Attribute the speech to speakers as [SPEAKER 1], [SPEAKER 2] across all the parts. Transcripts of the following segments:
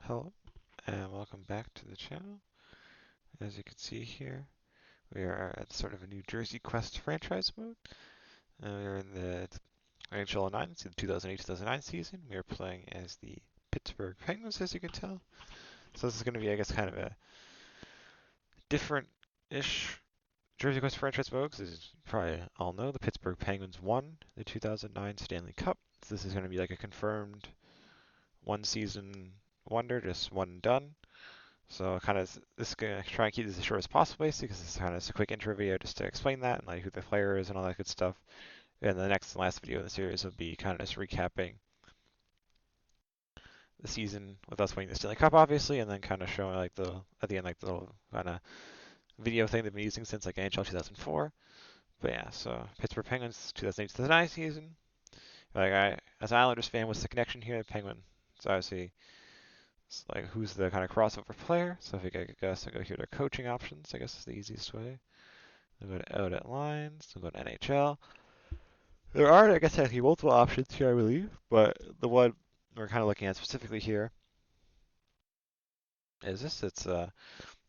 [SPEAKER 1] Hello, and welcome back to the channel. As you can see here, we are at sort of a New Jersey Quest franchise mode. We're in the NHL 09, it's the 2008-2009 season. We are playing as the Pittsburgh Penguins, as you can tell. So this is going to be, I guess, kind of a different-ish Jersey Quest franchise mode, because as you probably all know, the Pittsburgh Penguins won the 2009 Stanley Cup. So this is going to be like a confirmed one-season wonder, just one and done. So kind of this is gonna try and keep this as short as possible, basically, because it's kind of just a quick intro video just to explain that and like who the player is and all that good stuff. And the next and last video in the series will be kind of just recapping the season with us winning the Stanley Cup, obviously, and then kind of showing like the at the end like the little kind of video thing they've been using since like NHL 2004. But yeah, so Pittsburgh Penguins 2008-2009 season. Like as an Islanders fan, what's the connection here? The Penguin. So obviously it's like who's the kind of crossover player. So if I guess I go here to coaching options, I guess is the easiest way. We'll go to Outlet Lines, we'll go to NHL. There are, I guess, actually multiple options here, I believe, but the one we're kind of looking at specifically here is this. It's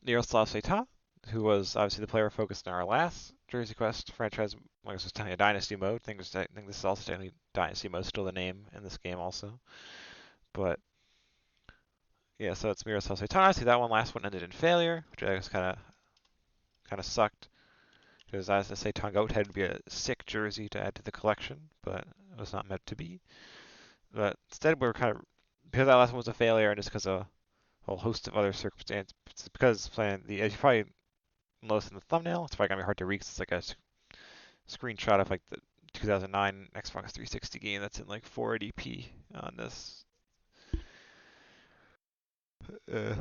[SPEAKER 1] Miroslav Satan, who was obviously the player focused in our last Jersey Quest franchise. I guess was technically a Dynasty mode. I think this is also technically Dynasty mode, still the name in this game also. But yeah, so it's Miroslav Satan. Obviously, that last one ended in failure, which I guess kind of sucked. Because as I say, Tongoat had to be a sick jersey to add to the collection, but it was not meant to be. But instead, we were kind of, because that last one was a failure, and just because of a whole host of other circumstances, because playing as you probably noticed in the thumbnail, it's probably gonna be hard to read. 'Cause it's like a screenshot of like the 2009 Xbox 360 game that's in like 480p on this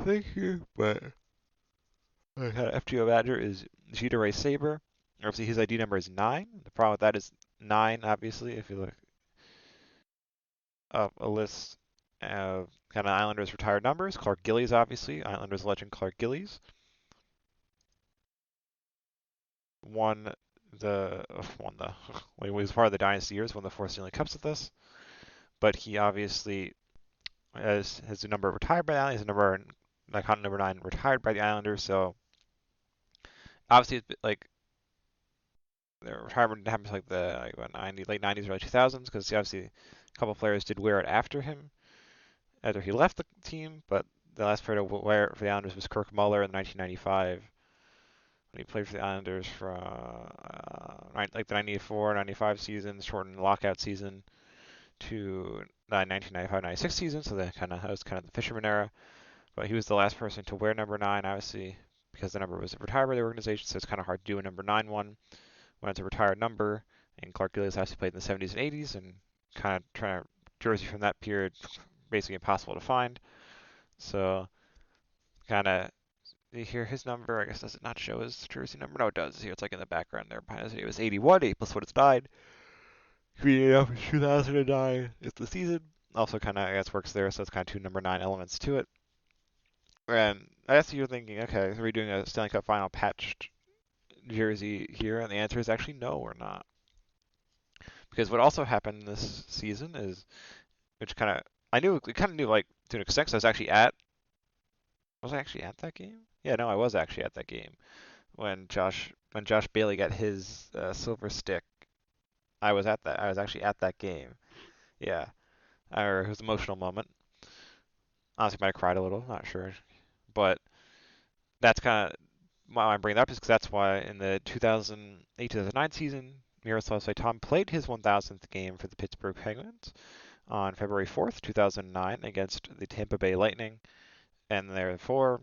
[SPEAKER 1] thing here. But FGO Badger is Jeter Ray Saber. Obviously, his ID number is 9. The problem with that is 9, obviously, if you look up a list of kind of Islanders retired numbers. Clark Gillies, obviously, Islanders legend Clark Gillies won won the well, he was part of the dynasty years, won the 4 Stanley Cups with us. But he obviously has a number retired by the Islanders, his number icon number 9 retired by the Islanders. So obviously, it's like the retirement happens like what, late 90s, early 2000s, because obviously a couple players did wear it after him, after he left the team. But the last player to wear it for the Islanders was Kirk Muller in 1995 when he played for the Islanders from like the 94-95 season, shortened lockout season, to the 1995-96 season. So that was kind of the Fisherman era. But he was the last person to wear number 9, obviously, because the number was retired by the organization. So it's kind of hard to do a number 9 one when it's a retired number. And Clark Gillies actually played in the 70s and 80s, and kind of trying to jersey from that period basically impossible to find. So kind of here his number, I guess, does it not show his jersey number? No, it does. Here it's like in the background there behind us. It was 81, 8 plus what it's 9. Created up in 2009 is the season. Also kind of, I guess, works there, so it's kind of two number 9 elements to it. And I guess you're thinking, okay, are we doing a Stanley Cup final patched jersey here? And the answer is actually no, we're not. Because what also happened this season is, which kind of, we kind of knew like to an extent, 'cause was I actually at that game? Yeah, no, I was actually at that game when Josh Bailey got his silver stick. I was at that. I was actually at that game. Yeah, it was an emotional moment. Honestly, might have cried a little. Not sure, but that's kind of why I'm bringing that up is because that's why in the 2008-2009 season, Miroslav Satan played his 1,000th game for the Pittsburgh Penguins on February 4th, 2009, against the Tampa Bay Lightning, and therefore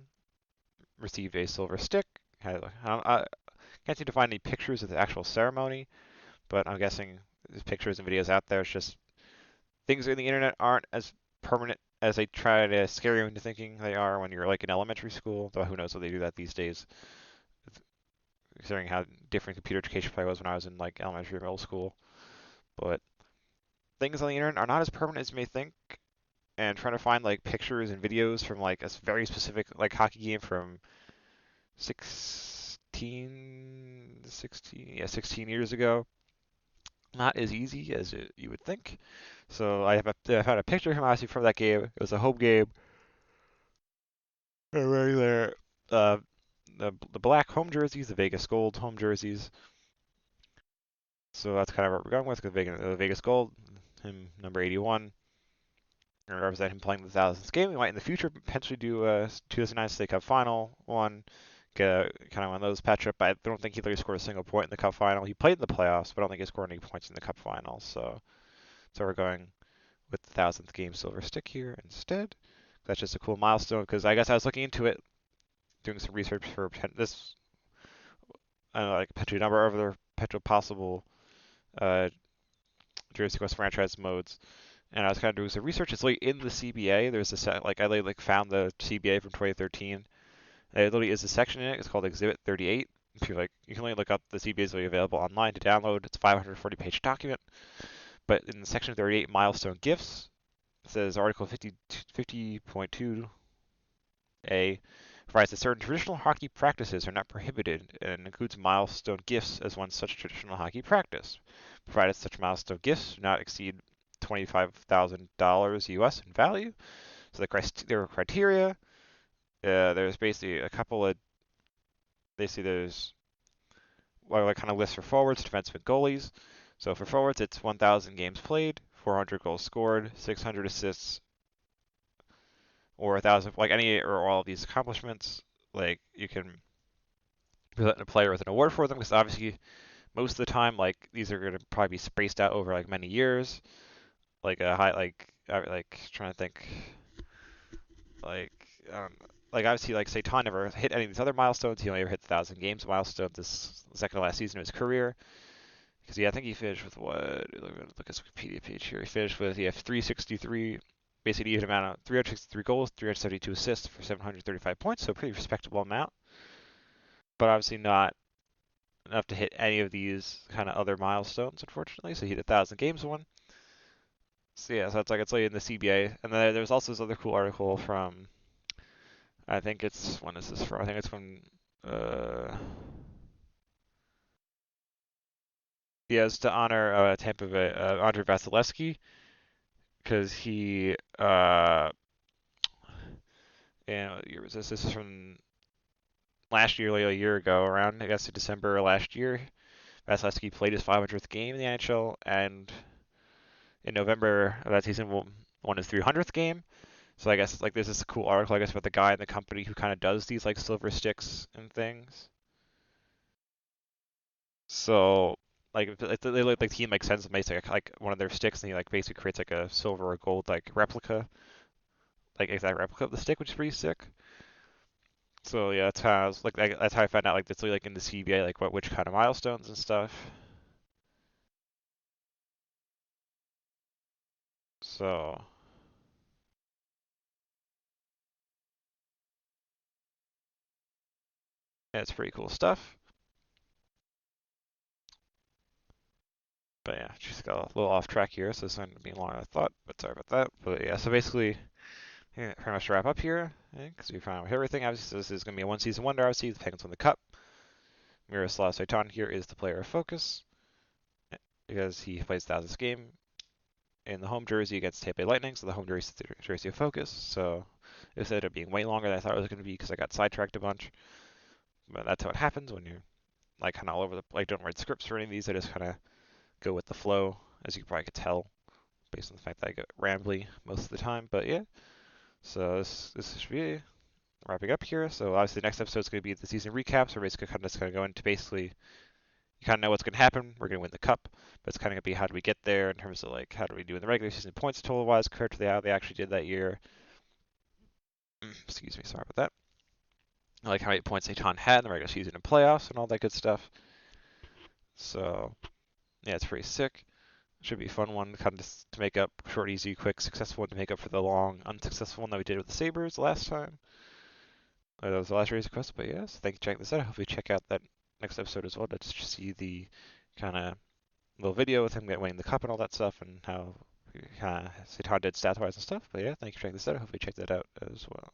[SPEAKER 1] received a silver stick. I can't seem to find any pictures of the actual ceremony, but I'm guessing there's pictures and videos out there. It's just things in the internet aren't as permanent as they try to scare you into thinking they are when you're like in elementary school. Though who knows if they do that these days, considering how different computer education probably was when I was in like elementary or middle school. But things on the internet are not as permanent as you may think. And trying to find like pictures and videos from like a very specific like hockey game from 16 years ago, not as easy as you would think. So I found a picture of him obviously from that game. It was a home game. wearing their uh, the black home jerseys, the Vegas gold home jerseys. So that's kind of what we're going with, because Vegas gold, him number 81. Going to represent him playing the thousands game. We might in the future potentially do a 2009 State Cup final one, get kind of one of those patch up. But I don't think he really scored a single point in the Cup final. He played in the playoffs, but I don't think he scored any points in the Cup final. So we're going with the thousandth game silver stick here instead. That's just a cool milestone, because I guess I was looking into it, doing some research for this, I don't know, like potential number of other potential possible uh, Jersey Quest franchise modes. And I was kind of doing some research. It's like in the CBA. There's a set, like I like found the CBA from 2013. There literally is a section in it. It's called Exhibit 38. If you like, you can only look up the CBA is available online to download. It's a 540-page document. But in section 38, milestone gifts, it says Article 50.2A provides that certain traditional hockey practices are not prohibited and includes milestone gifts as one such traditional hockey practice, provided such milestone gifts do not exceed $25,000 US in value. So there are criteria. There's basically a couple of, basically there's like kind of lists for forwards, defensemen, goalies. So for forwards, it's 1,000 games played, 400 goals scored, 600 assists, or 1,000, like any or all of these accomplishments. Like you can present a player with an award for them, because obviously most of the time, like these are going to probably be spaced out over like many years. Like a high, like trying to think, like um, like obviously like Satan never hit any of these other milestones. He only ever hit the 1,000 games milestone this second to last season of his career. Because yeah, I think he finished with what? Look at his Wikipedia page here. He finished with 363, basically even amount of 363 goals, 372 assists for 735 points. So a pretty respectable amount. But obviously not enough to hit any of these kind of other milestones, unfortunately. So he hit 1,000 games one. So yeah, so it's like in the CBA, and then there's also this other cool article from, I think it's, when is this from? I think it's from yeah, it's to honor Tampa Bay Andre Vasilevsky, because he and what year was this? This is from last year, like a year ago, around I guess December last year. Vasilevsky played his 500th game in the NHL, and in November of that season won his 300th game. So I guess like this is a cool article, I guess, about the guy in the company who kind of does these like silver sticks and things. So like they like the team like sends like one of their sticks, and he like basically creates like a silver or gold like replica, like exact replica of the stick, which is pretty sick. So yeah, that's how I was, like that's how I found out like that's like in the CBA like which kind of milestones and stuff. So yeah, it's pretty cool stuff. But yeah, just got a little off track here, so this is going to be longer than I thought. But sorry about that. But yeah, so basically, yeah, pretty much to wrap up here, because we found out everything. Obviously, so this is going to be a one season wonder. Obviously, the Penguins win the Cup. Miroslav Satan here is the player of focus, because he plays the thousandth game in the home jersey against Tampa Bay Lightning, so the home jersey is the jersey of focus. So this ended up being way longer than I thought it was going to be, because I got sidetracked a bunch. But that's how it happens when you're like kind of all over the, like, don't write scripts for any of these. I just kind of go with the flow, as you probably could tell based on the fact that I get rambly most of the time. But yeah, so this should be wrapping up here. So obviously the next episode is going to be the season recap. So we're basically kind of just going to go into, basically, you kind of know what's going to happen. We're going to win the cup, but it's kind of going to be how do we get there in terms of like how do we do in the regular season points total wise compared to how they actually did that year. Excuse me, sorry about that. Like how many points Satan had in the regular season and playoffs and all that good stuff. So yeah, it's pretty sick. Should be a fun one, kind of just to make up, short, easy, quick, successful one to make up for the long, unsuccessful one that we did with the Sabres last time. That was the last race request, but yes, thank you for checking this out. Hopefully check out that next episode as well to see the kind of little video with him winning the cup and all that stuff, and how Satan did stats-wise and stuff. But yeah, thank you for checking this out. Hopefully check that out as well.